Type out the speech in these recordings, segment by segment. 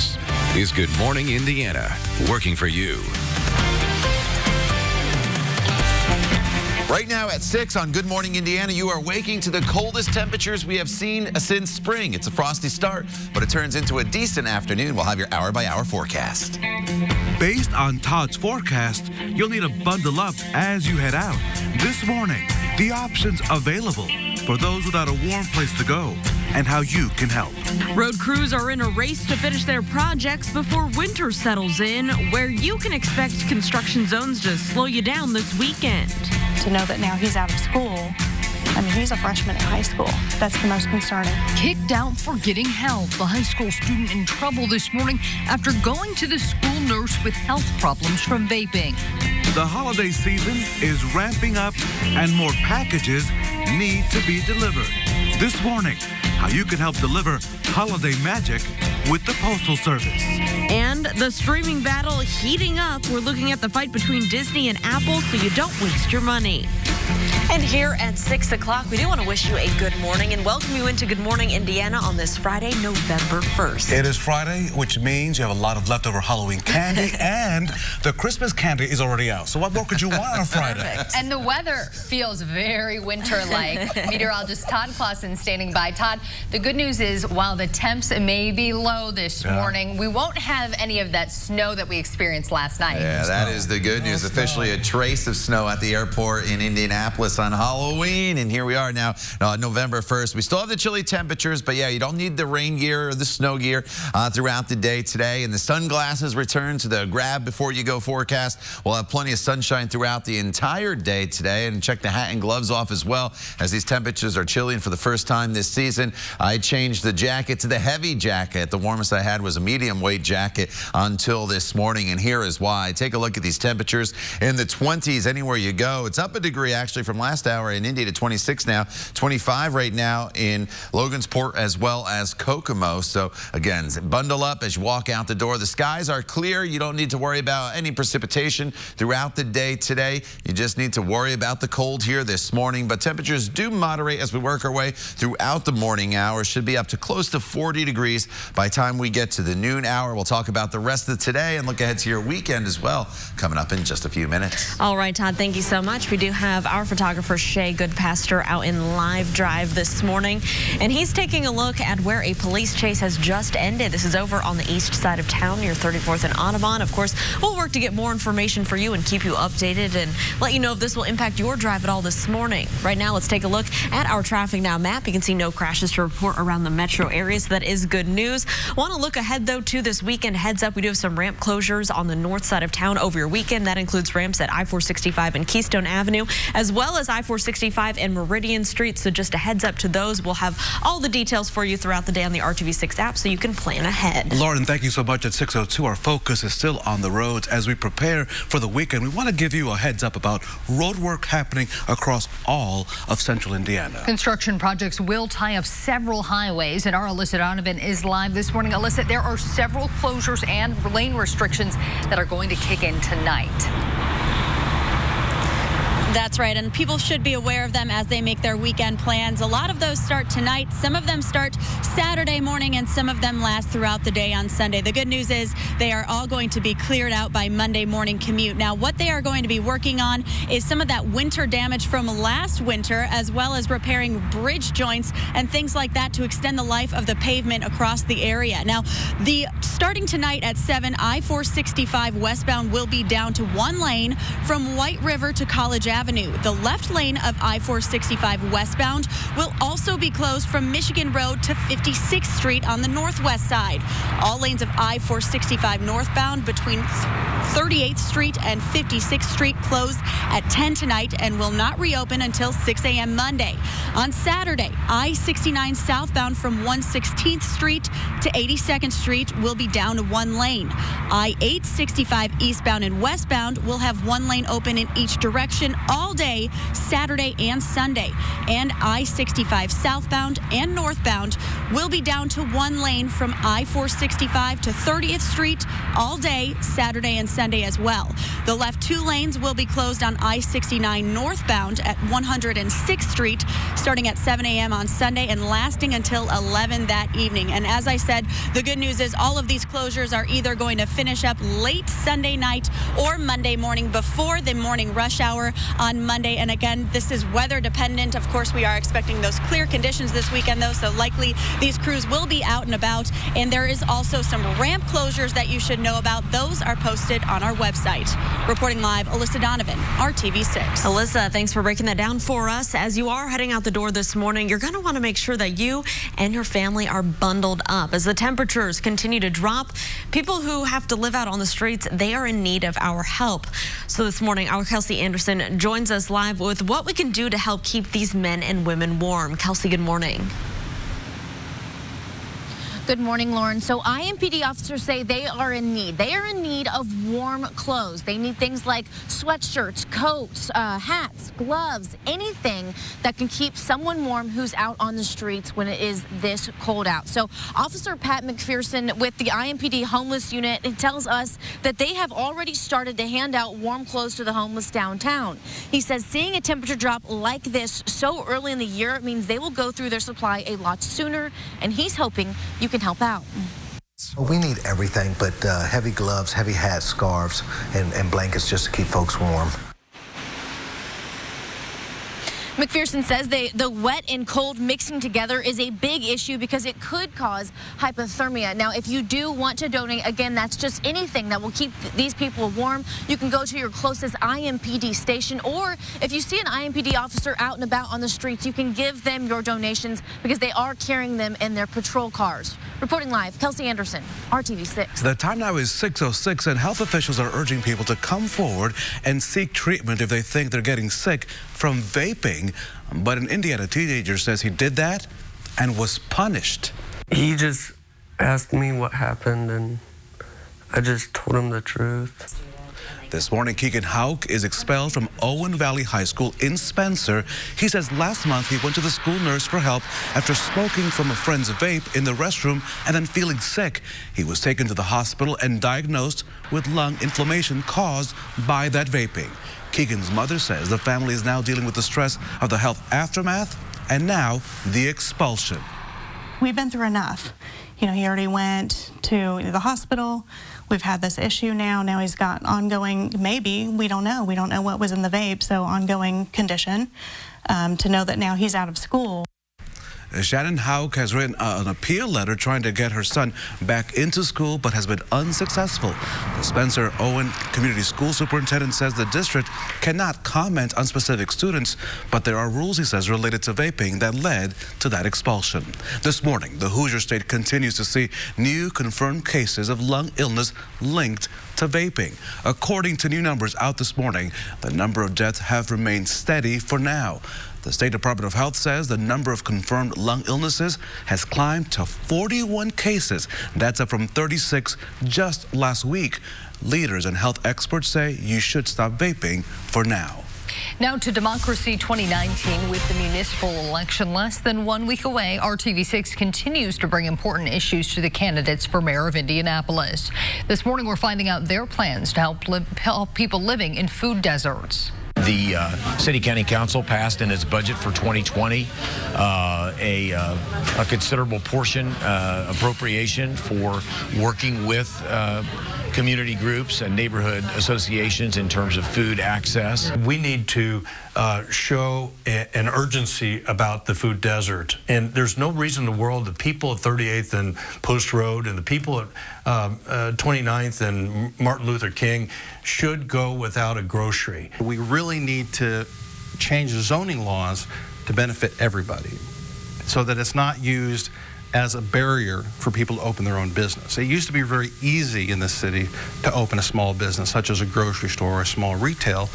This is Good Morning Indiana, working for you. Right now at 6 on Good Morning Indiana, you are waking to the coldest temperatures we have seen since spring. It's a frosty start, but it turns into a decent afternoon. We'll have your hour-by-hour forecast. Based on Todd's forecast, you'll need to bundle up as you head out. This morning, the options available for those without a warm place to go and how you can help. Road crews are in a race to finish their projects before winter settles in, where you can expect construction zones to slow you down this weekend. To know that now he's out of school, I mean, he's a freshman in high school. That's the most concerning. Kicked out for getting help. A high school student in trouble this morning after going to the school nurse with health problems from vaping. The holiday season is ramping up and more packages need to be delivered. This morning, how you can help deliver holiday magic with the Postal Service. And the streaming battle heating up. We're looking at the fight between Disney and Apple, so you don't waste your money. And here at 6 o'clock, we do want to wish you a good morning and welcome you into Good Morning Indiana on this Friday, November 1st. It is Friday, which means you have a lot of leftover Halloween candy, and the Christmas candy is already out. So what more could you want on a Friday? Perfect. And the weather feels very winter-like. Meteorologist Todd Clausen standing by. Todd, the good news is while the temps may be low this morning, we won't have any of that snow that we experienced last night. Yeah, that is the good news. Officially a trace of snow at the airport in Indianapolis on Halloween, and here we are now, November 1st. We still have the chilly temperatures, but yeah, you don't need the rain gear or the snow gear throughout the day today. And the sunglasses return to the grab before you go forecast. We'll have plenty of sunshine throughout the entire day today, and check the hat and gloves off as well, as these temperatures are chilly. And for the first time this season, I changed the jacket to the heavy jacket. The warmest I had was a medium weight jacket until this morning, and here is why. Take a look at these temperatures in the 20s anywhere you go. It's up a degree actually from last hour in Indy to 26 now, 25 right now in Logansport as well as Kokomo. So again, bundle up as you walk out the door. The skies are clear. You don't need to worry about any precipitation throughout the day today. You just need to worry about the cold here this morning, but temperatures do moderate as we work our way throughout the morning hours. Should be up to close to 40 degrees by the time we get to the noon hour. We'll talk about the rest of today and look ahead to your weekend as well, coming up in just a few minutes. All right, Todd, thank you so much. We do have our photographer Shay Goodpaster out in live drive this morning, and he's taking a look at where a police chase has just ended. This is over on the east side of town near 34th and Audubon. Of course, we'll work to get more information for you and keep you updated and let you know if this will impact your drive at all this morning. Right now, let's take a look at our Traffic Now map. You can see no crashes to report around the metro area, so that is good news. Want to look ahead, though, to this weekend. Heads up, we do have some ramp closures on the north side of town over your weekend. That includes ramps at I-465 and Keystone Avenue, as well as I-465 and Meridian Street. So just a heads up to those. We'll have all the details for you throughout the day on the RTV6 app, so you can plan ahead. Lauren, thank you so much. At 6:02, our focus is still on the roads as we prepare for the weekend. We want to give you a heads up about road work happening across all of central Indiana. Construction projects will tie up several highways, and our Alyssa Donovan is live this morning. Alyssa, there are several closures and lane restrictions that are going to kick in tonight. That's right, and people should be aware of them as they make their weekend plans. A lot of those start tonight. Some of them start Saturday morning, and some of them last throughout the day on Sunday. The good news is they are all going to be cleared out by Monday morning commute. Now, what they are going to be working on is some of that winter damage from last winter, as well as repairing bridge joints and things like that to extend the life of the pavement across the area. Now, starting tonight at 7, I-465 westbound will be down to one lane from White River to College Avenue. The left lane of I-465 westbound will also be closed from Michigan Road to 56th Street on the northwest side. All lanes of I-465 northbound between 38th Street and 56th Street close at 10 tonight and will not reopen until 6 a.m. Monday. On Saturday, I-69 southbound from 116th Street to 82nd Street will be down to one lane. I-865 eastbound and westbound will have one lane open in each direction all day Saturday and Sunday. And I-65 southbound and northbound will be down to one lane from I-465 to 30th Street all day Saturday and Sunday as well. The left two lanes will be closed on I-69 northbound at 106th Street starting at 7 a.m. on Sunday and lasting until 11 that evening. And as I said, the good news is all of these closures are either going to finish up late Sunday night or Monday morning before the morning rush hour on Monday. And again, this is weather dependent. Of course, we are expecting those clear conditions this weekend, though, so likely these crews will be out and about. And there is also some ramp closures that you should know about. Those are posted on our website. Reporting live, Alyssa Donovan, RTV6. Alyssa, thanks for breaking that down for us. As you are heading out the door this morning, you're going to want to make sure that you and your family are bundled up. As the temperatures continue to drop, people who have to live out on the streets, they are in need of our help. So this morning, our Kelsey Anderson joins us live with what we can do to help keep these men and women warm. Kelsey, good morning. Good morning, Lauren. So IMPD officers say they are in need. They are in need of warm clothes. They need things like sweatshirts, coats, hats, gloves, anything that can keep someone warm who's out on the streets when it is this cold out. So Officer Pat McPherson with the IMPD homeless unit tells us that they have already started to hand out warm clothes to the homeless downtown. He says seeing a temperature drop like this so early in the year means they will go through their supply a lot sooner, and he's hoping you can help out. We need everything but heavy gloves, heavy hats, scarves, and blankets just to keep folks warm. McPherson says the wet and cold mixing together is a big issue because it could cause hypothermia. Now, if you do want to donate, again, that's just anything that will keep these people warm. You can go to your closest IMPD station, or if you see an IMPD officer out and about on the streets, you can give them your donations because they are carrying them in their patrol cars. Reporting live, Kelsey Anderson, RTV6. The time now is 6:06, and health officials are urging people to come forward and seek treatment if they think they're getting sick from vaping. But an Indiana teenager says he did that and was punished. He just asked me what happened, and I just told him the truth. This morning, Keegan Hauk is expelled from Owen Valley High School in Spencer. He says last month he went to the school nurse for help after smoking from a friend's vape in the restroom and then feeling sick. He was taken to the hospital and diagnosed with lung inflammation caused by that vaping. Keegan's mother says the family is now dealing with the stress of the health aftermath and now the expulsion. We've been through enough. You know, he already went to the hospital. We've had this issue now. Now he's got ongoing, maybe, we don't know. We don't know what was in the vape, so ongoing condition. To know that now he's out of school. Shannon Hauk has written an appeal letter trying to get her son back into school, but has been unsuccessful. The Spencer Owen Community School Superintendent says the district cannot comment on specific students, but there are rules, he says, related to vaping that led to that expulsion. This morning, the Hoosier State continues to see new confirmed cases of lung illness linked to vaping. According to new numbers out this morning, the number of deaths have remained steady for now. The State Department of Health says the number of confirmed lung illnesses has climbed to 41 cases. That's up from 36 just last week. Leaders and health experts say you should stop vaping for now. Now to Democracy 2019 with the municipal election less than 1 week away. RTV6 continues to bring important issues to the candidates for mayor of Indianapolis. This morning we're finding out their plans to help people living in food deserts. The City County Council passed in its budget for 2020 a considerable portion appropriation for working with community groups and neighborhood associations in terms of food access. We need to show an urgency about the food desert. And there's no reason in the world the people at 38th and Post Road and the people at 29th and Martin Luther King should go without a grocery. We really need to change the zoning laws to benefit everybody so that it's not used as a barrier for people to open their own business. It used to be very easy in the city to open a small business, such as a grocery store or a small retail.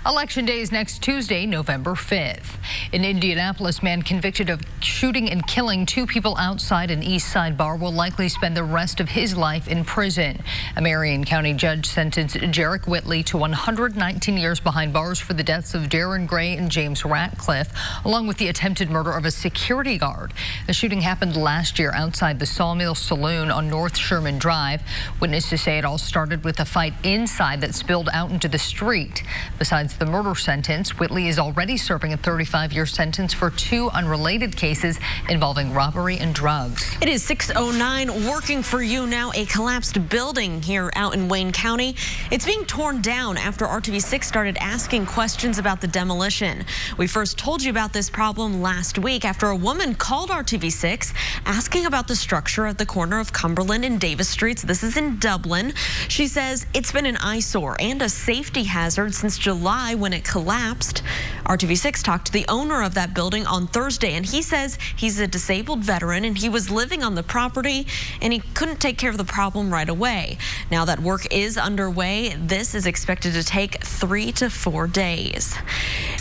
Election Day is next Tuesday, November 5th. An Indianapolis man convicted of shooting and killing 2 people outside an East Side bar will likely spend the rest of his life in prison. A Marion County judge sentenced Jarek Whitley to 119 years behind bars for the deaths of Darren Gray and James Ratcliffe, along with the attempted murder of a security guard. The shooting happened last year outside the Sawmill Saloon on North Sherman Drive. Witnesses say it all started with a fight inside that spilled out into the street. Besides the murder sentence, Whitley is already serving a 35-year sentence for 2 unrelated cases involving robbery and drugs. It is 6:09, working for you now. A collapsed building here out in Wayne County. It's being torn down after RTV6 started asking questions about the demolition. We first told you about this problem last week after a woman called RTV6 asking about the structure at the corner of Cumberland and Davis Streets. This is in Dublin. She says it's been an eyesore and a safety hazard since July when it collapsed. RTV6 talked to the owner of that building on Thursday, and he says he's a disabled veteran and he was living on the property and he couldn't take care of the problem right away. Now that work is underway, this is expected to take 3 to 4 days.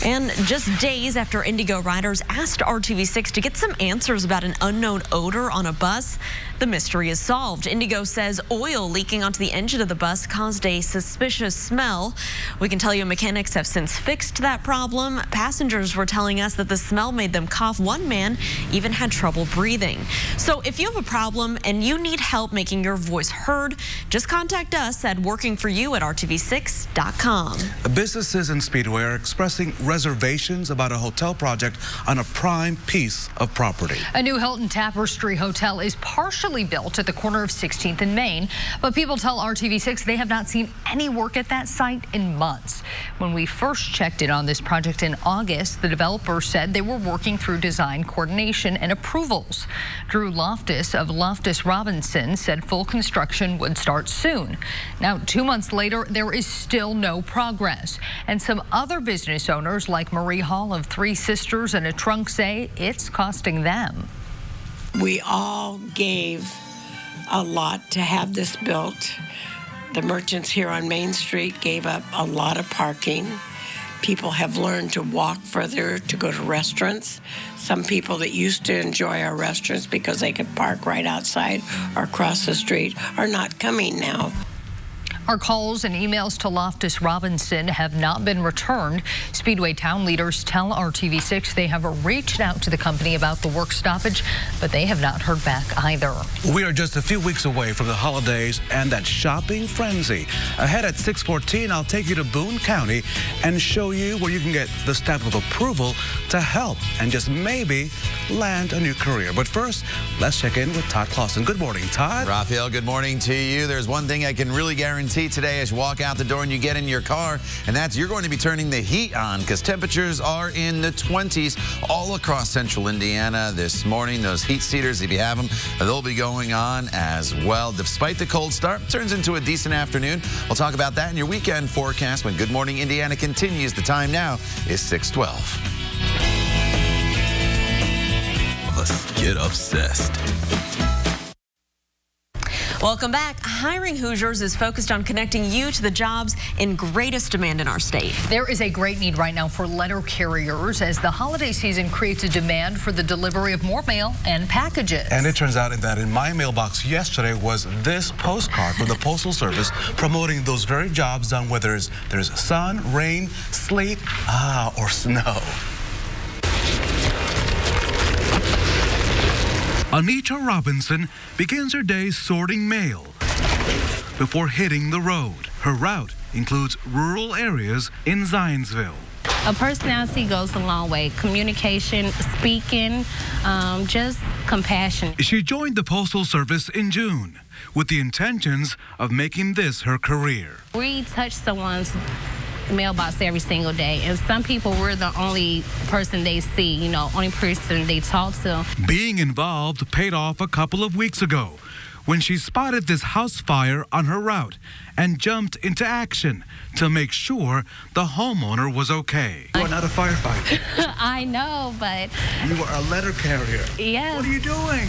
And just days after Indigo riders asked RTV6 to get some answers about an unknown odor on a bus, the mystery is solved. Indigo says oil leaking onto the engine of the bus caused a suspicious smell. We can tell you mechanics have since fixed that problem. Passengers were telling us that the smell made them cough. One man even had trouble breathing. So if you have a problem and you need help making your voice heard, just contact us at workingforyou@rtv6.com. Businesses in Speedway are expressing reservations about a hotel project on a prime piece of property. A new Hilton Tapestry Hotel is partially built at the corner of 16th and Main, but people tell RTV6 they have not seen any work at that site in months. When we first checked in on this project in August, the developer said they were working through design coordination and approvals. Drew Loftus of Loftus Robinson said full construction would start soon. Now, 2 months later, there is still no progress. And some other business owners like Marie Hall of Three Sisters and a Trunk say it's costing them. We all gave a lot to have this built. The merchants here on Main Street gave up a lot of parking. People have learned to walk further to go to restaurants. Some people that used to enjoy our restaurants because they could park right outside or across the street are not coming now. Our calls and emails to Loftus Robinson have not been returned. Speedway town leaders tell RTV6 they have reached out to the company about the work stoppage, but they have not heard back either. We are just a few weeks away from the holidays and that shopping frenzy. Ahead at 6:14, I'll take you to Boone County and show you where you can get the stamp of approval to help and just maybe land a new career. But first, let's check in with Todd Clausen. Good morning, Todd. Raphael, good morning to you. There's one thing I can really guarantee today as you walk out the door and you get in your car, and that's you're going to be turning the heat on because temperatures are in the 20s all across central Indiana this morning. Those heat seaters, if you have them, they'll be going on as well. Despite the cold start, turns into a decent afternoon. We'll talk about that in your weekend forecast when Good Morning Indiana continues. The time now is 6:12. Let's get obsessed. Welcome back. Hiring Hoosiers is focused on connecting you to the jobs in greatest demand in our state. There is a great need right now for letter carriers as the holiday season creates a demand for the delivery of more mail and packages. And it turns out that in my mailbox yesterday was this postcard from the Postal Service promoting those very jobs done whether there's sun, rain, sleet, or snow. Anita Robinson begins her day sorting mail before hitting the road. Her route includes rural areas in Zionsville. A personality goes a long way. Communication, speaking, just compassion. She joined the Postal Service in June with the intentions of making this her career. We touch someone's mailbox every single day, and some people we're the only person they see, only person they talk to. Being involved paid off a couple of weeks ago when she spotted this house fire on her route and jumped into action to make sure the homeowner was okay. You are not a firefighter. I know, but... You are a letter carrier. Yes. What are you doing?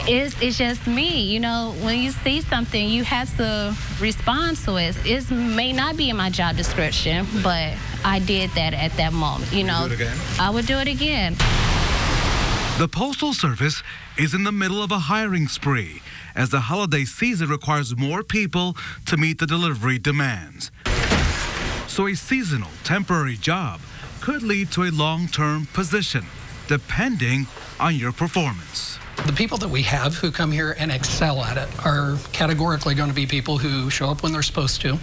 It's just me. You know, when you see something, you have to respond to it. It may not be in my job description, but I did that at that moment. You know, do it again? I would do it again. The Postal Service is in the middle of a hiring spree as the holiday season requires more people to meet the delivery demands. So a seasonal, temporary job could lead to a long-term position, depending on your performance. The people that we have who come here and excel at it are categorically going to be people who show up when they're supposed to,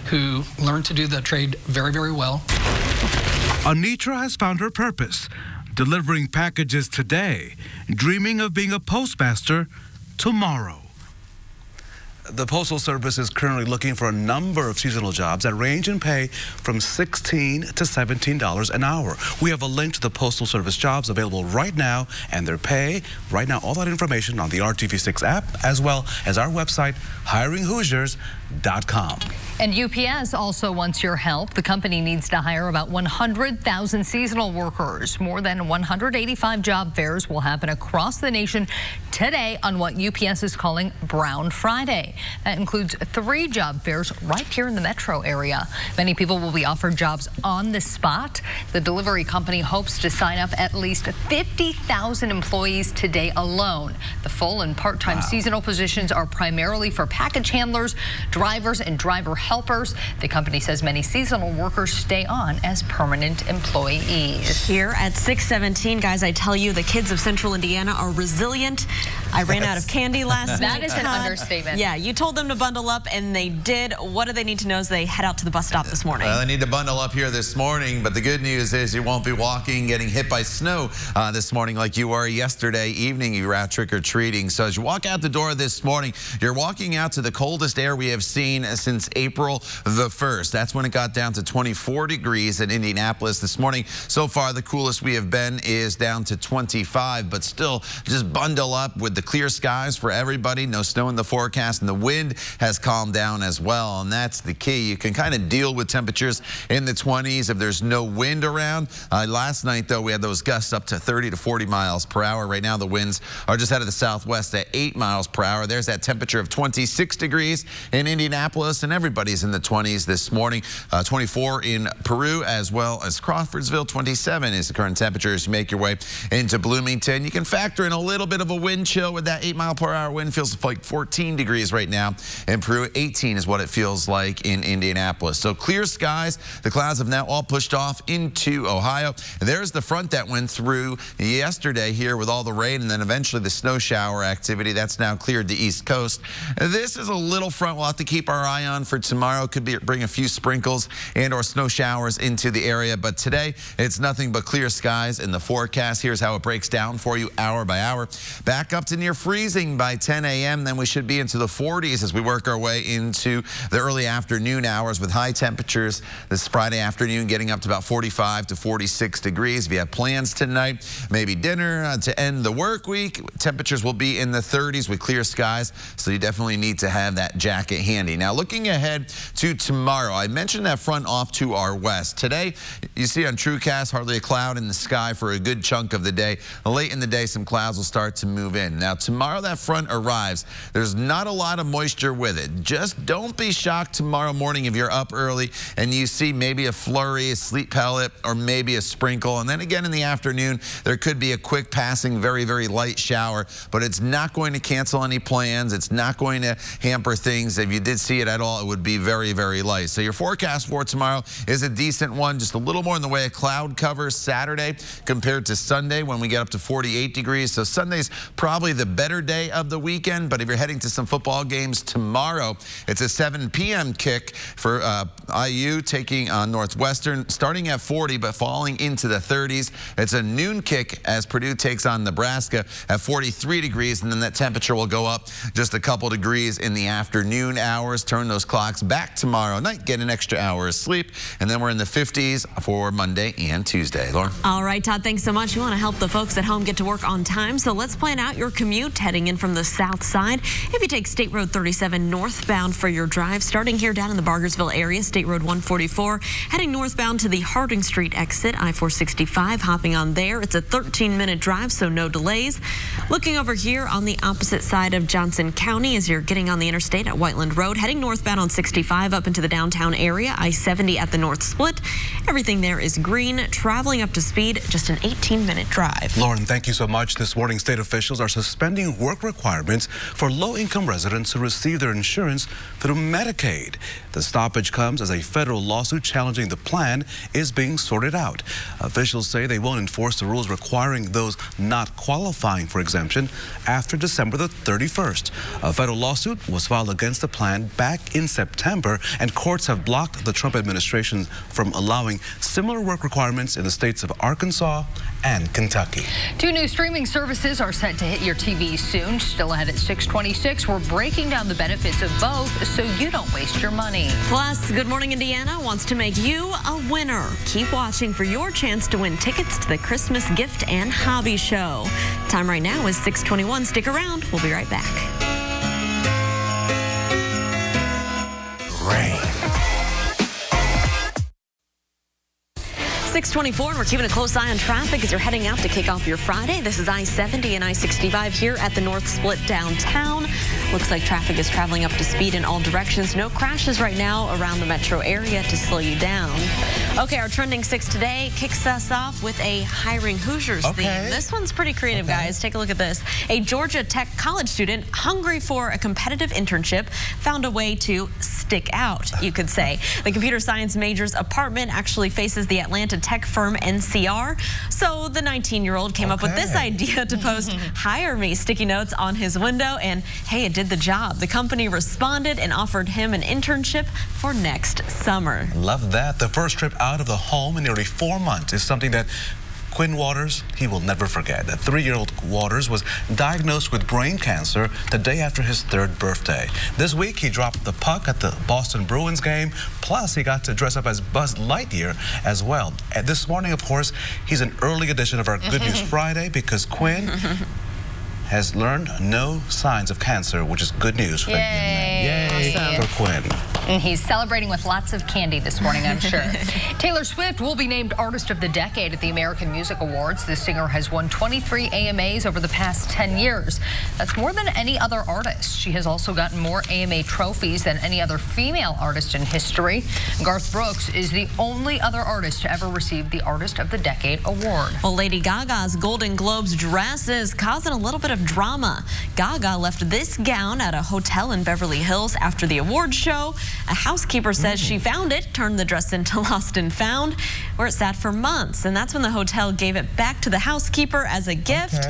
who learn to do the trade very, very well. Anitra has found her purpose, delivering packages today, dreaming of being a postmaster tomorrow. The Postal Service is currently looking for a number of seasonal jobs that range in pay from $16 to $17 an hour. We have a link to the Postal Service jobs available right now and their pay. Right now, all that information on the RTV6 app, as well as our website, hiringhoosiers.com. And UPS also wants your help. The company needs to hire about 100,000 seasonal workers. More than 185 job fairs will happen across the nation today on what UPS is calling Brown Friday. That includes 3 job fairs right here in the metro area. Many people will be offered jobs on the spot. The delivery company hopes to sign up at least 50,000 employees today alone. The full and part-time seasonal positions are primarily for package handlers, drivers, and driver helpers. The company says many seasonal workers stay on as permanent employees. Here at 6:17, guys, I tell you, the kids of Central Indiana are resilient. I ran out of candy last night. That is an understatement. Yeah, you told them to bundle up, and they did. What do they need to know as they head out to the bus stop this morning? Well, they need to bundle up here this morning, but the good news is you won't be walking, getting hit by snow this morning like you were yesterday evening. You were out trick-or-treating. So as you walk out the door this morning, you're walking out to the coldest air we have seen since April the 1st. That's when it got down to 24 degrees in Indianapolis this morning. So far, the coolest we have been is down to 25, but still just bundle up with the clear skies for everybody. No snow in the forecast, and the wind has calmed down as well, and that's the key. You can kind of deal with temperatures in the 20s if there's no wind around. Last night, though, we had those gusts up to 30 to 40 miles per hour. Right now, the winds are just out of the southwest at 8 miles per hour. There's that temperature of 26 degrees in Indianapolis, and everybody's in the 20s this morning. 24 in Peru, as well as Crawfordsville. 27 is the current temperature as you make your way into Bloomington. You can factor in a little bit of a wind chill with that 8 mile per hour wind. Feels like 14 degrees right now in Peru. 18 is what it feels like in Indianapolis. So clear skies. The clouds have now all pushed off into Ohio. There's the front that went through yesterday here with all the rain, and then eventually the snow shower activity. That's now cleared the East Coast. This is a little front we'll have to keep our eye on for tomorrow. Could bring a few sprinkles and or snow showers into the area, but today it's nothing but clear skies in the forecast. Here's how it breaks down for you hour by hour. Back up to near freezing by 10 a.m. Then we should be into the 40s as we work our way into the early afternoon hours with high temperatures this Friday afternoon getting up to about 45 to 46 degrees. If you have plans tonight, maybe dinner to end the work week, temperatures will be in the 30s with clear skies, so you definitely need to have that jacket handy. Now, looking ahead to tomorrow, I mentioned that front off to our west. Today, you see on TrueCast, hardly a cloud in the sky for a good chunk of the day. Late in the day, some clouds will start to move in. Now, tomorrow that front arrives. There's not a lot of moisture with it. Just don't be shocked tomorrow morning if you're up early and you see maybe a flurry, a sleet pellet, or maybe a sprinkle. And then again in the afternoon, there could be a quick passing, very, very light shower, but it's not going to cancel any plans. It's not going to hamper things. If you did see it at all, it would be very, very light. So your forecast for tomorrow is a decent one, just a little more in the way of cloud cover Saturday compared to Sunday when we get up to 48 degrees. So Sunday's probably the better day of the weekend, but if you're heading to some football games tomorrow, it's a 7 p.m. kick for IU taking on Northwestern, starting at 40 but falling into the 30s. It's a noon kick as Purdue takes on Nebraska at 43 degrees, and then that temperature will go up just a couple degrees in the afternoon hours. Turn those clocks back tomorrow night, get an extra hour of sleep, and then we're in the 50s for Monday and Tuesday. Lauren? All right, Todd, thanks so much. You want to help the folks at home get to work on time, so let's plan out your commute heading in from the south side. If you take State Road Road 37 northbound for your drive. Starting here down in the Bargersville area, State Road 144. Heading northbound to the Harding Street exit, I-465. Hopping on there. It's a 13-minute drive, so no delays. Looking over here on the opposite side of Johnson County as you're getting on the interstate at Whiteland Road. Heading northbound on 65 up into the downtown area. I-70 at the North Split. Everything there is green. Traveling up to speed, just an 18-minute drive. Lauren, thank you so much. This morning, state officials are suspending work requirements for low-income residents who receive their insurance through Medicaid. The stoppage comes as a federal lawsuit challenging the plan is being sorted out. Officials say they won't enforce the rules requiring those not qualifying for exemption after December the 31st. A federal lawsuit was filed against the plan back in September, and courts have blocked the Trump administration from allowing similar work requirements in the states of Arkansas and Kentucky. 2 new streaming services are set to hit your TV soon. Still ahead at 6:26, we're breaking down the benefits of both so you don't waste your money. Plus, Good Morning Indiana wants to make you a winner. Keep watching for your chance to win tickets to the Christmas Gift and Hobby Show. Time right now is 6:21. Stick around. We'll be right back. Rain. 6:24, and we're keeping a close eye on traffic as you're heading out to kick off your Friday. This is I-70 and I-65 here at the North Split downtown. Looks like traffic is traveling up to speed in all directions. No crashes right now around the metro area to slow you down. Okay, our Trending 6 today kicks us off with a hiring Hoosiers theme. This one's pretty creative, guys. Take a look at this. A Georgia Tech college student hungry for a competitive internship found a way to stick out, you could say. The computer science major's apartment actually faces the Atlanta tech firm NCR. So the 19-year-old came up with this idea to post "Hire me" sticky notes on his window, and hey, it did the job. The company responded and offered him an internship for next summer. Love that. The first trip out of the home in nearly 4 months is something that Quinn Waters, he will never forget. The 3-year-old Waters was diagnosed with brain cancer the day after his 3rd birthday. This week, he dropped the puck at the Boston Bruins game. Plus, he got to dress up as Buzz Lightyear as well. And this morning, of course, he's an early edition of our Good News Friday because Quinn has learned no signs of cancer, which is good news for the young man. Yay Awesome. for Quinn. And he's celebrating with lots of candy this morning, I'm sure. Taylor Swift will be named Artist of the Decade at the American Music Awards. The singer has won 23 AMAs over the past 10 years. That's more than any other artist. She has also gotten more AMA trophies than any other female artist in history. Garth Brooks is the only other artist to ever receive the Artist of the Decade award. Well, Lady Gaga's Golden Globes dress is causing a little bit of drama. Gaga left this gown at a hotel in Beverly Hills after the awards show. A housekeeper says she found it, turned the dress into lost and found, where it sat for months. And that's when the hotel gave it back to the housekeeper as a gift.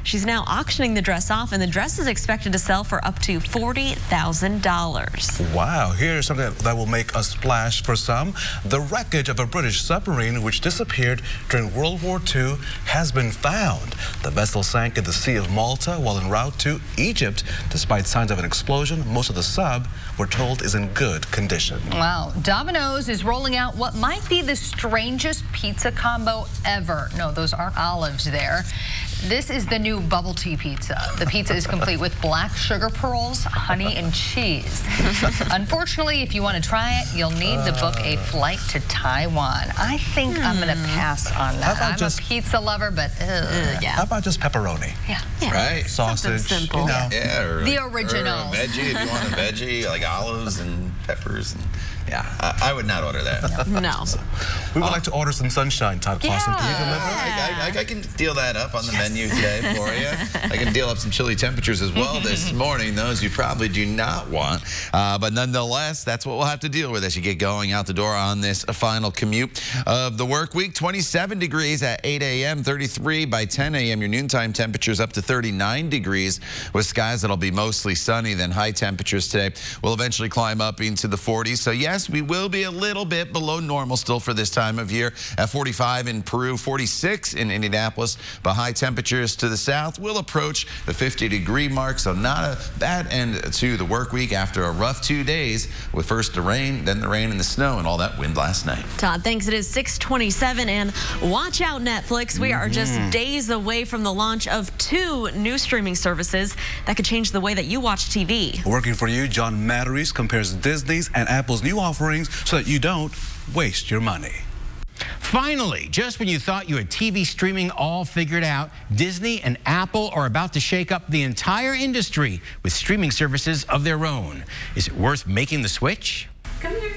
She's now auctioning the dress off, and the dress is expected to sell for up to $40,000. Wow, here's something that will make a splash for some. The wreckage of a British submarine which disappeared during World War II has been found. The vessel sank in the Sea of Malta while en route to Egypt. Despite signs of an explosion, most of the sub, we're told, is in good condition. Wow. Domino's is rolling out what might be the strangest pizza combo ever. No, those aren't olives there. This is the new bubble tea pizza. The pizza is complete with black sugar pearls, honey, and cheese. Unfortunately, if you want to try it, you'll need to book a flight to Taiwan. I think I'm going to pass on that. I'm a pizza lover, but yeah. How about just pepperoni? Yeah. Right. Sausage. Simple. You know. Yeah. Or The original. Or a veggie, if you want a veggie, like olives and peppers. And, yeah. I would not order that. No. We would like to order some sunshine, Todd Clausen. Can you deliver? I can deal that up on the menu today for you. I can deal up some chilly temperatures as well this morning. Those you probably do not want. But nonetheless, that's what we'll have to deal with as you get going out the door on this final commute of the work week. 27 degrees at 8 a.m., 33 by 10 a.m. Your noontime temperatures up to 39 degrees with skies that'll be mostly sunny. Then high temperatures today will eventually climb up into the 40s. So yeah, yes, we will be a little bit below normal still for this time of year at 45 in Peru, 46 in Indianapolis. But high temperatures to the south will approach the 50-degree mark, so not a bad end to the work week after a rough 2 days with first the rain, then the rain and the snow and all that wind last night. Todd, thanks. It is 6:27, and watch out, Netflix. We are just days away from the launch of 2 new streaming services that could change the way that you watch TV. Working for you, John Matteries compares Disney's and Apple's new offerings so that you don't waste your money. Finally, just when you thought you had TV streaming all figured out, Disney and Apple are about to shake up the entire industry with streaming services of their own. Is it worth making the switch? Come here.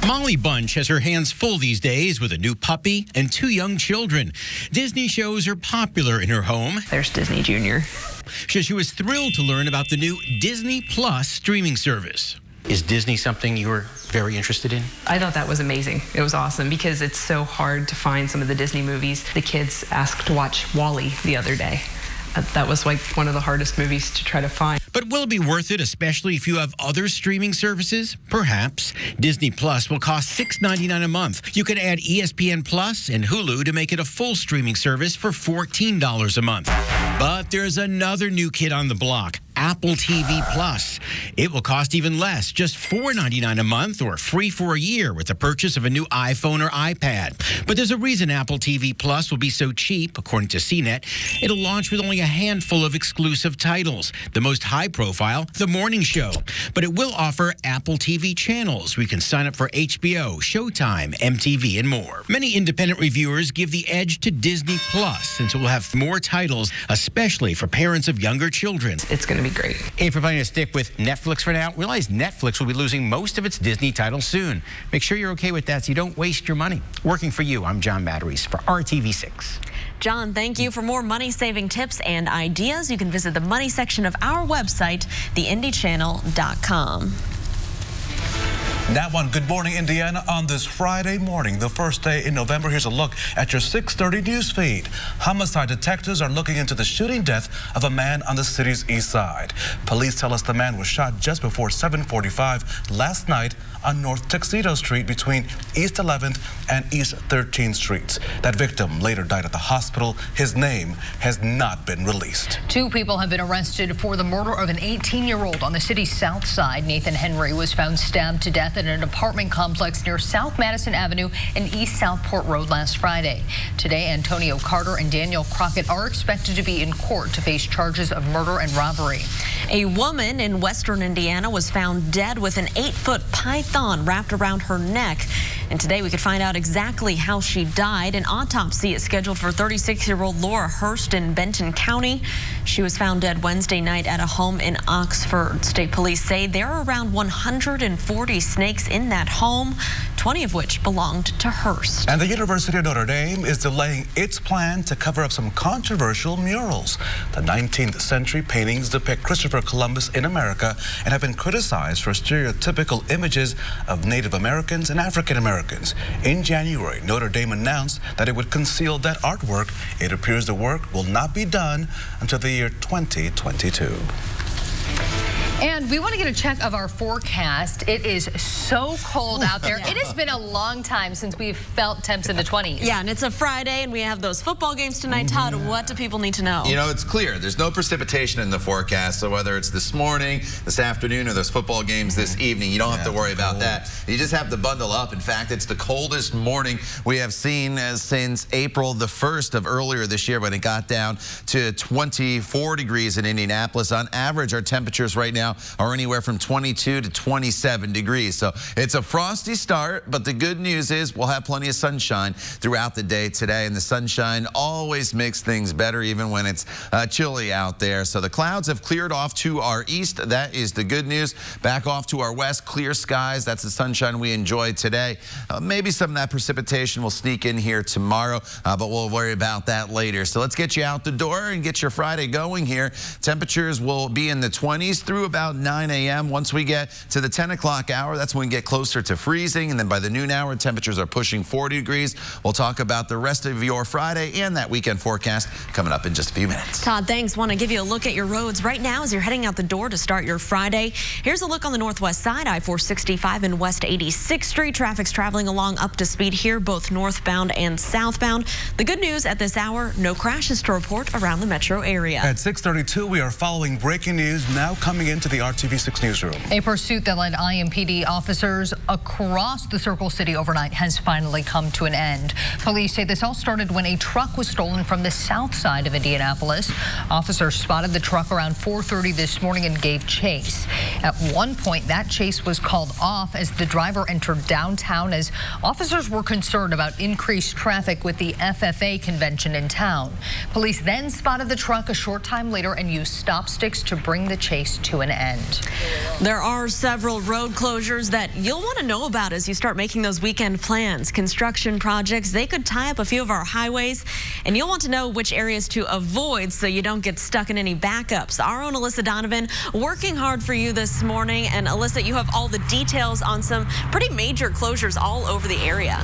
Molly Bunch has her hands full these days with a new puppy and 2 young children. Disney shows are popular in her home. There's Disney Junior. She was thrilled to learn about the new Disney Plus streaming service. Is Disney something you were very interested in? I thought that was amazing. It was awesome because it's so hard to find some of the Disney movies. The kids asked to watch WALL-E the other day. That was like one of the hardest movies to try to find. But will it be worth it, especially if you have other streaming services? Perhaps. Disney Plus will cost $6.99 a month. You can add ESPN Plus and Hulu to make it a full streaming service for $14 a month. But there's another new kid on the block. Apple TV Plus. It will cost even less, just $4.99 a month or free for a year with the purchase of a new iPhone or iPad. But there's a reason Apple TV Plus will be so cheap, according to CNET. It'll launch with only a handful of exclusive titles. The most high profile, The Morning Show. But it will offer Apple TV channels. We can sign up for HBO, Showtime, MTV, and more. Many independent reviewers give the edge to Disney Plus since it will have more titles, especially for parents of younger children. It's going to be great. Hey, if we're planning to stick with Netflix for now, realize Netflix will be losing most of its Disney titles soon. Make sure you're okay with that so you don't waste your money. Working for you, I'm John Matteries for RTV6. John, thank you. For more money-saving tips and ideas, you can visit the money section of our website, theindychannel.com. That one, good morning, Indiana, on this Friday morning, the first day in November. Here's a look at your 6:30 news feed. Homicide detectives are looking into the shooting death of a man on the city's east side. Police tell us the man was shot just before 7:45 last night on North Tuxedo Street between East 11th and East 13th Streets. That victim later died at the hospital. His name has not been released. 2 people have been arrested for the murder of an 18-year-old on the city's south side. Nathan Henry was found stabbed to death in an apartment complex near South Madison Avenue and East Southport Road last Friday. Today, Antonio Carter and Daniel Crockett are expected to be in court to face charges of murder and robbery. A woman in western Indiana was found dead with an 8-foot python wrapped around her neck. And today we could find out exactly how she died. An autopsy is scheduled for 36-year-old Laura Hurst in Benton County. She was found dead Wednesday night at a home in Oxford. State police say there are around 140 snakes in that home, 20 of which belonged to Hurst. And the University of Notre Dame is delaying its plan to cover up some controversial murals. The 19th century paintings depict Christopher Columbus in America and have been criticized for stereotypical images of Native Americans and African Americans. In January, Notre Dame announced that it would conceal that artwork. It appears the work will not be done until the year 2022. And we want to get a check of our forecast. It is so cold out there. It has been a long time since we've felt temps in the 20s. Yeah, and it's a Friday, and we have those football games tonight. Todd, what do people need to know? You know, it's clear. There's no precipitation in the forecast, so whether it's this morning, this afternoon, or those football games this evening, you don't have to worry about that. You just have to bundle up. In fact, it's the coldest morning we have seen since April the 1st of earlier this year when it got down to 24 degrees in Indianapolis. On average, our temperatures right now are anywhere from 22 to 27 degrees. So it's a frosty start, but the good news is we'll have plenty of sunshine throughout the day today, and the sunshine always makes things better even when it's chilly out there. So the clouds have cleared off to our east. That is the good news. Back off to our west, clear skies. That's the sunshine we enjoy today. Maybe some of that precipitation will sneak in here tomorrow, but we'll worry about that later. So let's get you out the door and get your Friday going here. Temperatures will be in the 20s through about about 9 a.m. Once we get to the 10 o'clock hour, that's when we get closer to freezing. And then by the noon hour, temperatures are pushing 40 degrees. We'll talk about the rest of your Friday and that weekend forecast coming up in just a few minutes. Todd, thanks. Want to give you a look at your roads right now as you're heading out the door to start your Friday. Here's a look on the northwest side, I-465 and West 86th Street. Traffic's traveling along up to speed here, both northbound and southbound. The good news at this hour, no crashes to report around the metro area. At 6:32, we are following breaking news now coming into the RTV6 newsroom. A pursuit that led IMPD officers across the Circle City overnight has finally come to an end. Police say this all started when a truck was stolen from the south side of Indianapolis. Officers spotted the truck around 4:30 this morning and gave chase. At one point, that chase was called off as the driver entered downtown as officers were concerned about increased traffic with the FFA convention in town. Police then spotted the truck a short time later and used stop sticks to bring the chase to an end. There are several road closures that you'll want to know about as you start making those weekend plans. Construction projects, they could tie up a few of our highways, and you'll want to know which areas to avoid so you don't get stuck in any backups. Our own Alyssa Donovan working hard for you this morning. And Alyssa, you have all the details on some pretty major closures all over the area.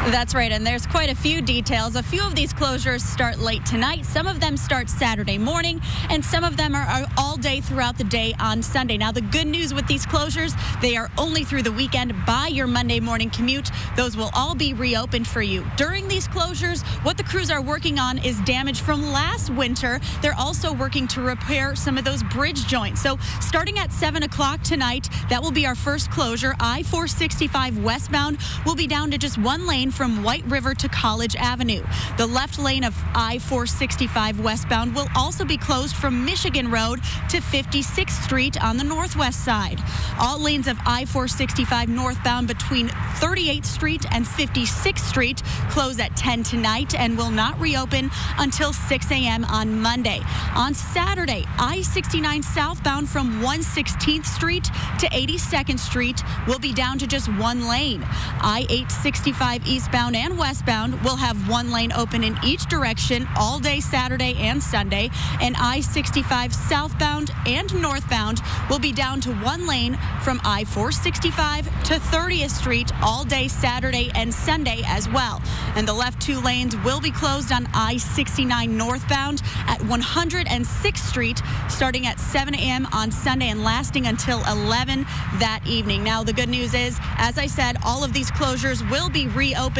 That's right, and there's quite a few details. A few of these closures start late tonight. Some of them start Saturday morning, and some of them are all day throughout the day on Sunday. Now, the good news with these closures, they are only through the weekend by your Monday morning commute. Those will all be reopened for you. During these closures, what the crews are working on is damage from last winter. They're also working to repair some of those bridge joints. So starting at 7 o'clock tonight, that will be our first closure. I-465 westbound will be down to just one lane from White River to College Avenue. The left lane of I-465 westbound will also be closed from Michigan Road to 56th Street on the northwest side. All lanes of I-465 northbound between 38th Street and 56th Street close at 10 tonight and will not reopen until 6 a.m. on Monday. On Saturday, I-69 southbound from 116th Street to 82nd Street will be down to just one lane. I-865 eastbound and westbound will have one lane open in each direction all day Saturday and Sunday, and I-65 southbound and northbound will be down to one lane from I-465 to 30th Street all day Saturday and Sunday as well. And the left two lanes will be closed on I-69 northbound at 106th Street starting at 7 a.m. on Sunday and lasting until 11 that evening. Now, the good news is, as I said, all of these closures will be reopened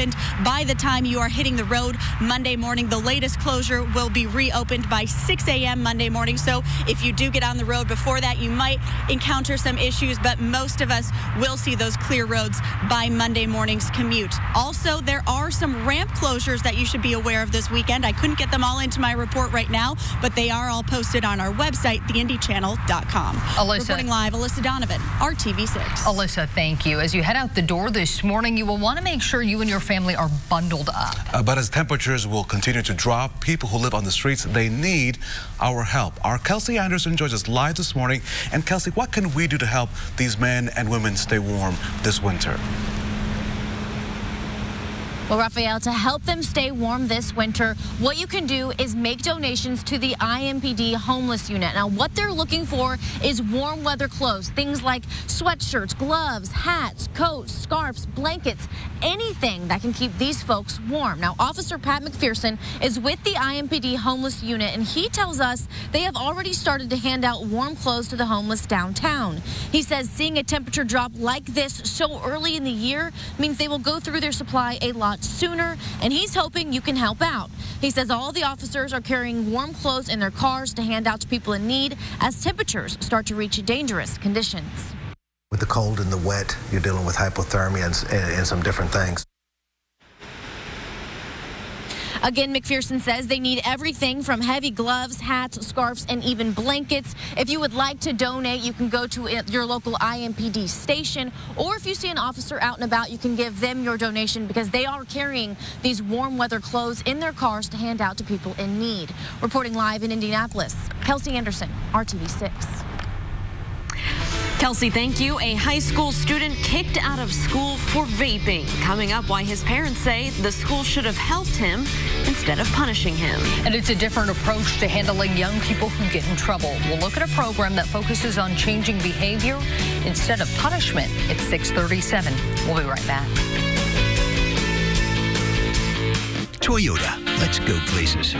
by the time you are hitting the road Monday morning. The latest closure will be reopened by 6 a.m. Monday morning. So if you do get on the road before that, you might encounter some issues, but most of us will see those clear roads by Monday morning's commute. Also, there are some ramp closures that you should be aware of this weekend. I couldn't get them all into my report right now, but they are all posted on our website, theindychannel.com. Reporting live, Alyssa Donovan, RTV6. Alyssa, thank you. As you head out the door this morning, you will want to make sure you and your family are bundled up. But as temperatures will continue to drop, people who live on the streets, they need our help. Our Kelsey Anderson joins us live this morning. And Kelsey, what can we do to help these men and women stay warm this winter? Well, Raphael, to help them stay warm this winter, what you can do is make donations to the IMPD homeless unit. Now, what they're looking for is warm weather clothes, things like sweatshirts, gloves, hats, coats, scarves, blankets, anything that can keep these folks warm. Now, Officer Pat McPherson is with the IMPD homeless unit, and he tells us they have already started to hand out warm clothes to the homeless downtown. He says seeing a temperature drop like this so early in the year means they will go through their supply a lot sooner, and he's hoping you can help out. He says all the officers are carrying warm clothes in their cars to hand out to people in need as temperatures start to reach dangerous conditions. With the cold and the wet, you're dealing with hypothermia and some different things. Again, McPherson says they need everything from heavy gloves, hats, scarves, and even blankets. If you would like to donate, you can go to your local IMPD station, or if you see an officer out and about, you can give them your donation because they are carrying these warm weather clothes in their cars to hand out to people in need. Reporting live in Indianapolis, Kelsey Anderson, RTV6. Kelsey, thank you. A high school student kicked out of school for vaping. Coming up, why his parents say the school should have helped him instead of punishing him. And it's a different approach to handling young people who get in trouble. We'll look at a program that focuses on changing behavior instead of punishment. It's 6:37. We'll be right back. Toyota, let's go places.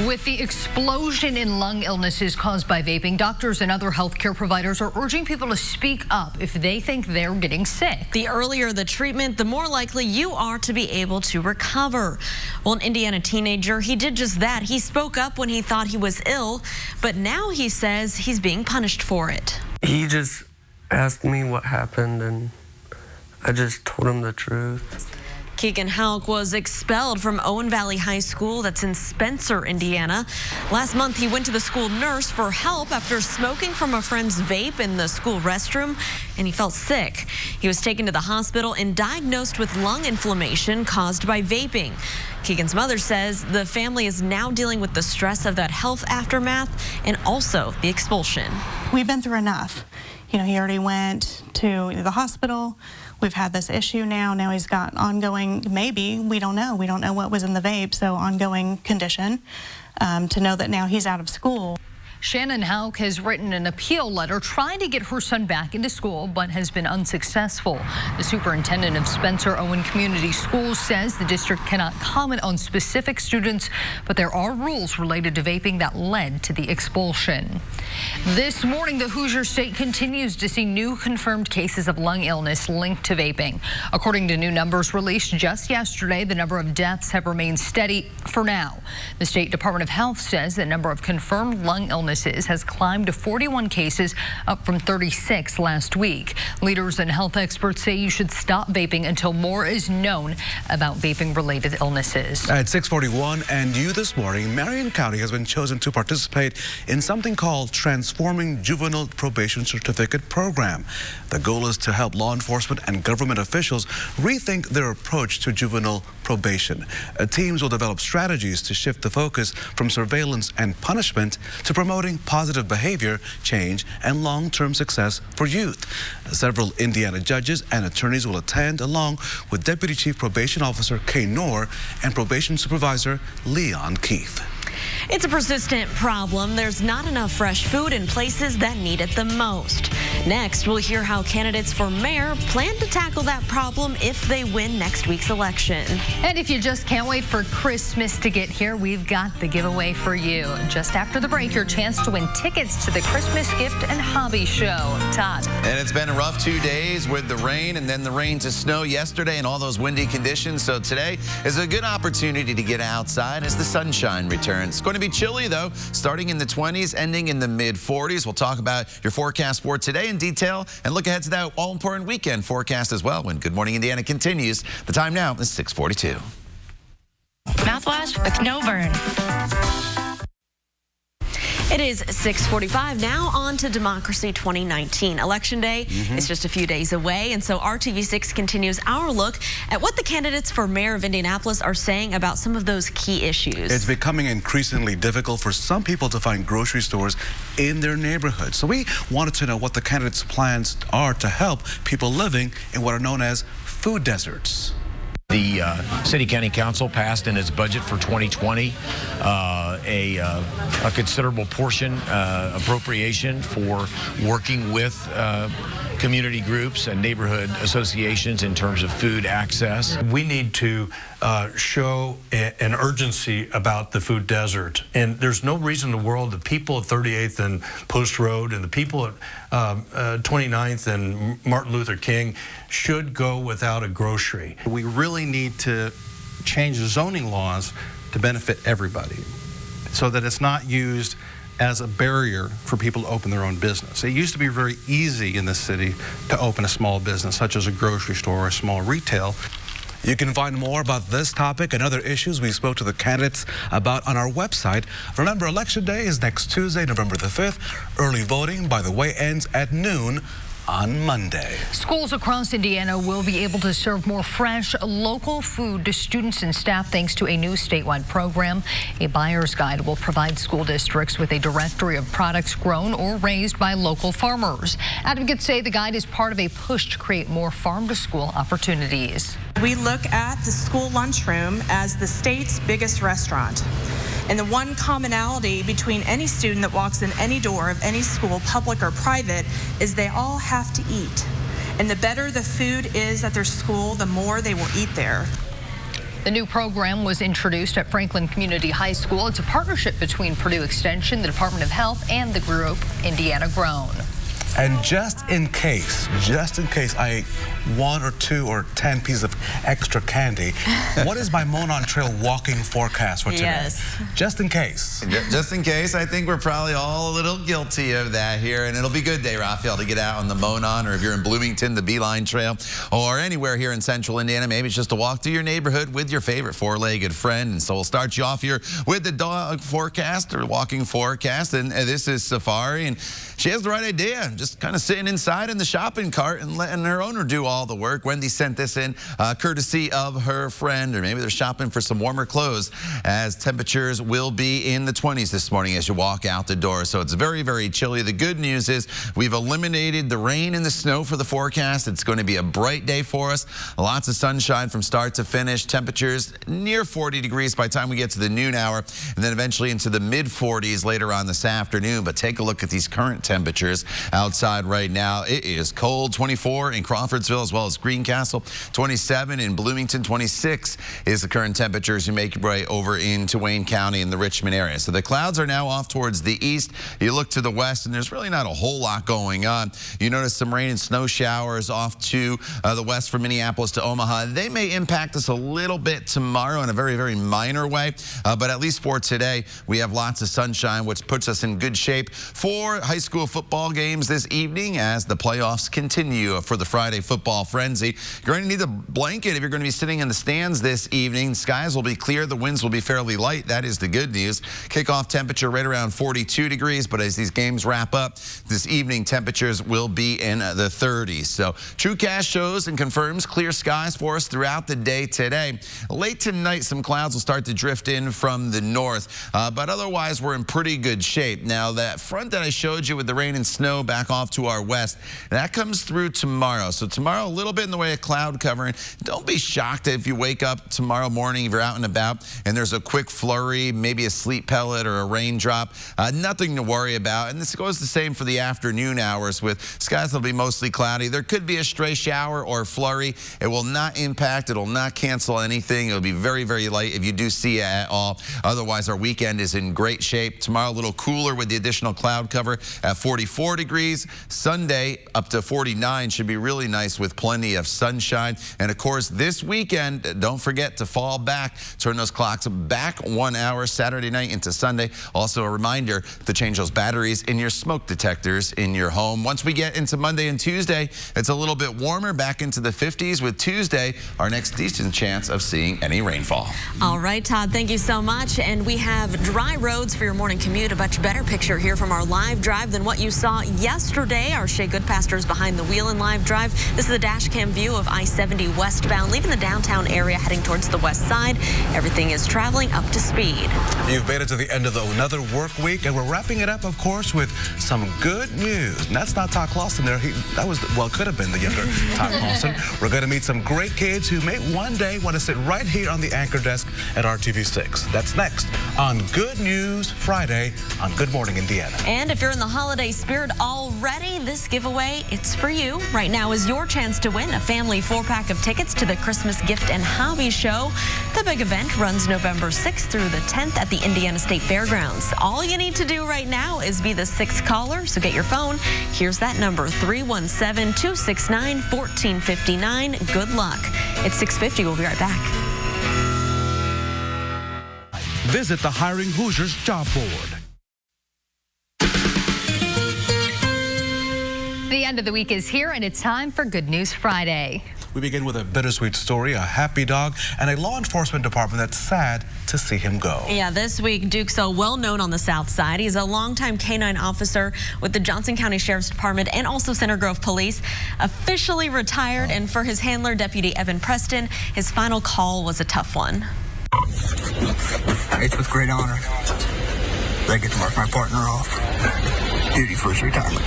With the explosion in lung illnesses caused by vaping, doctors and other healthcare providers are urging people to speak up if they think they're getting sick. The earlier the treatment, the more likely you are to be able to recover. Well, an Indiana teenager, he did just that. He spoke up when he thought he was ill, but now he says he's being punished for it. He just asked me what happened, and I just told him the truth. Keegan Halk was expelled from Owen Valley High School that's in Spencer, Indiana. Last month, he went to the school nurse for help after smoking from a friend's vape in the school restroom, and he felt sick. He was taken to the hospital and diagnosed with lung inflammation caused by vaping. Keegan's mother says the family is now dealing with the stress of that health aftermath and also the expulsion. We've been through enough. He already went to the hospital. We've had this issue now. Now he's got ongoing, maybe, we don't know. We don't know what was in the vape, so ongoing condition. To know that now he's out of school. Shannon Hauk has written an appeal letter trying to get her son back into school, but has been unsuccessful. The superintendent of Spencer Owen Community Schools says the district cannot comment on specific students, but there are rules related to vaping that led to the expulsion. This morning, the Hoosier State continues to see new confirmed cases of lung illness linked to vaping. According to new numbers released just yesterday, the number of deaths have remained steady for now. The State Department of Health says the number of confirmed lung illnesses has climbed to 41 cases, up from 36 last week. Leaders and health experts say you should stop vaping until more is known about vaping-related illnesses. At 6:41 and you this morning, Marion County has been chosen to participate in something called Transforming Juvenile Probation Certificate Program. The goal is to help law enforcement and government officials rethink their approach to juvenile probation. Teams will develop strategies to shift the focus from surveillance and punishment to promoting positive behavior change and long-term success for youth. Several Indiana judges and attorneys will attend, along with Deputy Chief Probation Officer Kay Noor and Probation Supervisor Leon Keith. It's a persistent problem. There's not enough fresh food in places that need it the most. Next, we'll hear how candidates for mayor plan to tackle that problem if they win next week's election. And if you just can't wait for Christmas to get here, we've got the giveaway for you. Just after the break, your chance to win tickets to the Christmas Gift and Hobby Show. Todd. And it's been a rough 2 days with the rain and then the rain to snow yesterday and all those windy conditions. So today is a good opportunity to get outside as the sunshine returns. It's going to be chilly, though, starting in the 20s, ending in the mid-40s. We'll talk about your forecast for today in detail and look ahead to that all-important weekend forecast as well when Good Morning Indiana continues. The time now is 6:42. Mouthwash with no burn. It is 6:45 now. On to Democracy 2019. Election Day is just a few days away, and so RTV6 continues our look at what the candidates for mayor of Indianapolis are saying about some of those key issues. It's becoming increasingly difficult for some people to find grocery stores in their neighborhood. So we wanted to know what the candidates' plans are to help people living in what are known as food deserts. The City County Council passed in its budget for 2020 a considerable portion appropriation for working with community groups and neighborhood associations in terms of food access. We need to show an urgency about the food desert. And there's no reason in the world the people at 38th and Post Road and the people at 29th and Martin Luther King should go without a grocery. We really need to change the zoning laws to benefit everybody so that it's not used as a barrier for people to open their own business. It used to be very easy in this city to open a small business, such as a grocery store or a small retail. You can find more about this topic and other issues we spoke to the candidates about on our website. Remember, Election Day is next Tuesday, November the 5th. Early voting, by the way, ends at noon on Monday. Schools across Indiana will be able to serve more fresh, local food to students and staff thanks to a new statewide program. A buyer's guide will provide school districts with a directory of products grown or raised by local farmers. Advocates say the guide is part of a push to create more farm-to-school opportunities. We look at the school lunchroom as the state's biggest restaurant. And the one commonality between any student that walks in any door of any school, public or private, is they all have to eat. And the better the food is at their school, the more they will eat there. The new program was introduced at Franklin Community High School. It's a partnership between Purdue Extension, the Department of Health, and the group Indiana Grown. And just in case I ate 1 or 2 or 10 pieces of extra candy, what is my Monon Trail walking forecast for today? Yes. Just in case. Just in case, I think we're probably all a little guilty of that here. And it'll be a good day, Raphael, to get out on the Monon, or if you're in Bloomington, the Beeline Trail, or anywhere here in central Indiana, maybe it's just to walk through your neighborhood with your favorite four-legged friend. And so we'll start you off here with the dog forecast, or walking forecast. And this is Safari, and she has the right idea. Just kind of sitting inside in the shopping cart and letting her owner do all the work. Wendy sent this in courtesy of her friend, or maybe they're shopping for some warmer clothes, as temperatures will be in the 20s this morning as you walk out the door. So it's very, very chilly. The good news is we've eliminated the rain and the snow for the forecast. It's going to be a bright day for us. Lots of sunshine from start to finish. Temperatures near 40 degrees by the time we get to the noon hour, and then eventually into the mid-40s later on this afternoon. But take a look at these current temperatures outside right now. It is cold. 24 in Crawfordsville as well as Greencastle. 27 in Bloomington. 26 is the current temperature as you make your way over into Wayne County in the Richmond area. So the clouds are now off towards the east. You look to the west, and there's really not a whole lot going on. You notice some rain and snow showers off to the west from Minneapolis to Omaha. They may impact us a little bit tomorrow in a very, very minor way, but at least for today, we have lots of sunshine, which puts us in good shape for high school football games this evening as the playoffs continue for the Friday football frenzy. You're going to need a blanket if you're going to be sitting in the stands this evening. Skies will be clear. The winds will be fairly light. That is the good news. Kickoff temperature right around 42 degrees, but as these games wrap up this evening, temperatures will be in the 30s. So TrueCast shows and confirms clear skies for us throughout the day today. Late tonight, some clouds will start to drift in from the north, but otherwise we're in pretty good shape. Now, that front that I showed you with the rain and snow back off to our west, that comes through tomorrow. So tomorrow, a little bit in the way of cloud covering. Don't be shocked if you wake up tomorrow morning, if you're out and about, and there's a quick flurry, maybe a sleet pellet or a raindrop. Nothing to worry about. And this goes the same for the afternoon hours, with skies that'll be mostly cloudy. There could be a stray shower or flurry. It will not impact. It will not cancel anything. It'll be very, very light if you do see it at all. Otherwise, our weekend is in great shape. Tomorrow, a little cooler with the additional cloud cover at 44 degrees. Sunday, up to 49, should be really nice with plenty of sunshine. And of course, this weekend, don't forget to fall back. Turn those clocks back 1 hour Saturday night into Sunday. Also, a reminder to change those batteries in your smoke detectors in your home. Once we get into Monday and Tuesday, it's a little bit warmer, back into the 50s, with Tuesday our next decent chance of seeing any rainfall. All right, Todd, thank you so much. And we have dry roads for your morning commute. A much better picture here from our live drive than what you saw yesterday. Our Shea Goodpaster is behind the wheel in live drive. This is a dash cam view of I-70 westbound, leaving the downtown area, heading towards the west side. Everything is traveling up to speed. You've made it to the end of another work week, and we're wrapping it up, of course, with some good news. And that's not Todd Clausen there. Could have been the younger Todd Clausen. We're going to meet some great kids who may one day want to sit right here on the anchor desk at RTV6. That's next on Good News Friday on Good Morning Indiana. And if you're in the holiday spirit already, this giveaway, it's for you. Right now is your chance to win a family 4-pack of tickets to the Christmas Gift and Hobby Show. The big event runs November 6th through the 10th at the Indiana State Fairgrounds. All you need to do right now is be the 6th caller, so get your phone. Here's that number, 317-269-1459. Good luck. It's 6:50. We'll be right back. Visit the Hiring Hoosiers job board. The end of the week is here, and it's time for Good News Friday. We begin with a bittersweet story, a happy dog, and a law enforcement department that's sad to see him go. Yeah, this week, Duke's well known on the South Side. He's a longtime canine officer with the Johnson County Sheriff's Department and also Center Grove Police. Officially retired, and for his handler, Deputy Evan Preston, his final call was a tough one. It's with great honor that I get to mark my partner off duty for his retirement.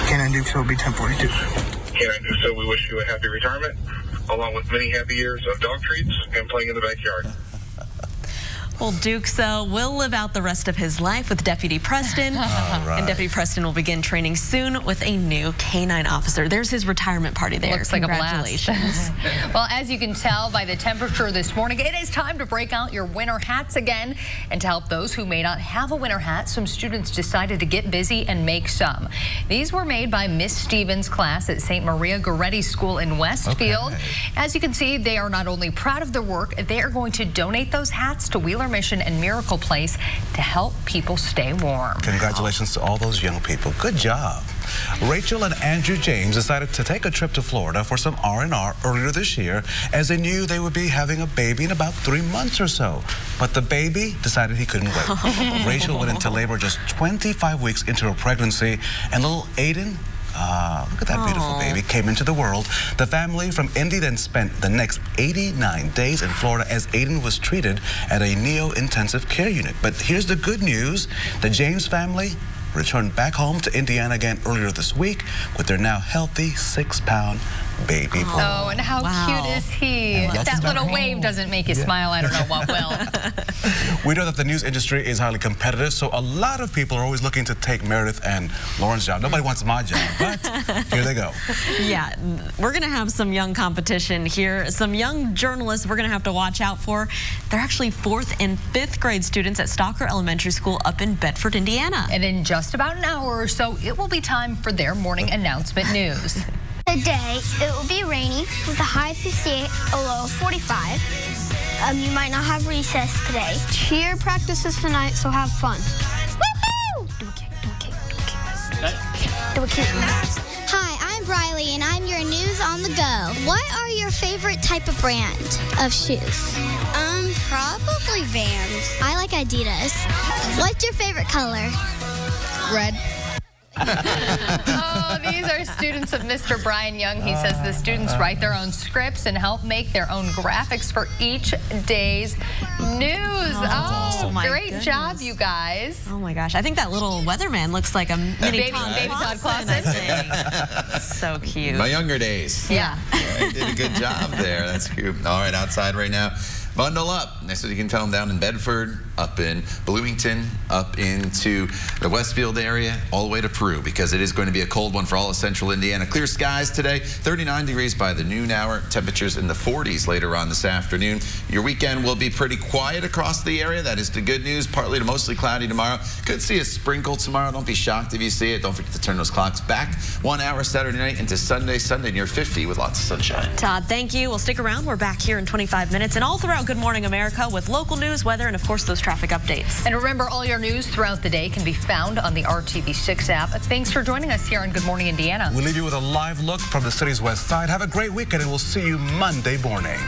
Canine Duke will be 1042. Canine Duke, so we wish you a happy retirement, along with many happy years of dog treats and playing in the backyard. Well, Dukes will live out the rest of his life with Deputy Preston. Right. And Deputy Preston will begin training soon with a new canine officer. There's his retirement party there. Looks like a blast. Congratulations. Well, as you can tell by the temperature this morning, it is time to break out your winter hats again. And to help those who may not have a winter hat, some students decided to get busy and make some. These were made by Miss Stevens' class at St. Maria Goretti School in Westfield. Okay. As you can see, they are not only proud of their work, they are going to donate those hats to Wheeler Mission and Miracle Place to help people stay warm. Congratulations to all those young people. Good job. Rachel and Andrew James decided to take a trip to Florida for some R&R earlier this year, as they knew they would be having a baby in about 3 months or so. But the baby decided he couldn't wait. Rachel went into labor just 25 weeks into her pregnancy, and little Aiden, look at that beautiful baby, came into the world. The family from Indy then spent the next 89 days in Florida as Aiden was treated at a neo-intensive care unit. But here's the good news. The James family returned back home to Indiana again earlier this week with their now healthy 6-pound baby boy. Oh, and how cute is he? If that little wave doesn't make you smile, I don't know what will. We know that the news industry is highly competitive, so a lot of people are always looking to take Meredith and Lauren's job. Nobody wants my job, but here they go. Yeah, we're going to have some young competition here. Some young journalists we're going to have to watch out for. They're actually 4th and 5th grade students at Stalker Elementary School up in Bedford, Indiana. And in just about an hour or so, it will be time for their morning announcement news. Today, it will be rainy with a high of 58, a low of 45. You might not have recess today. Cheer practices tonight, so have fun. Woohoo! Do a kick, do a kick, do a kick. Do a kick. Hi, I'm Briley, and I'm your news on the go. What are your favorite type of brand of shoes? Probably Vans. I like Adidas. What's your favorite color? Red. Oh, these are students of Mr. Brian Young. He says the students write their own scripts and help make their own graphics for each day's news. Awesome. Great job, you guys. Oh my gosh, I think that little weatherman looks like a mini baby Todd Clausen, I think. So cute. My younger days. Yeah. I did a good job there. That's cute. All right, outside right now. Bundle up. That's what you can tell them down in Bedford, up in Bloomington, up into the Westfield area, all the way to Peru, because it is going to be a cold one for all of central Indiana. Clear skies today, 39 degrees by the noon hour, temperatures in the 40s later on this afternoon. Your weekend will be pretty quiet across the area. That is the good news. Partly to mostly cloudy tomorrow. Could see a sprinkle tomorrow. Don't be shocked if you see it. Don't forget to turn those clocks back 1 hour Saturday night into Sunday near 50 with lots of sunshine. Todd, thank you. We'll stick around. We're back here in 25 minutes and all throughout Good Morning America with local news, weather, and of course those traffic updates. And remember, all your news throughout the day can be found on the RTV6 app. Thanks for joining us here on Good Morning Indiana. We'll leave you with a live look from the city's west side. Have a great weekend, and we'll see you Monday morning.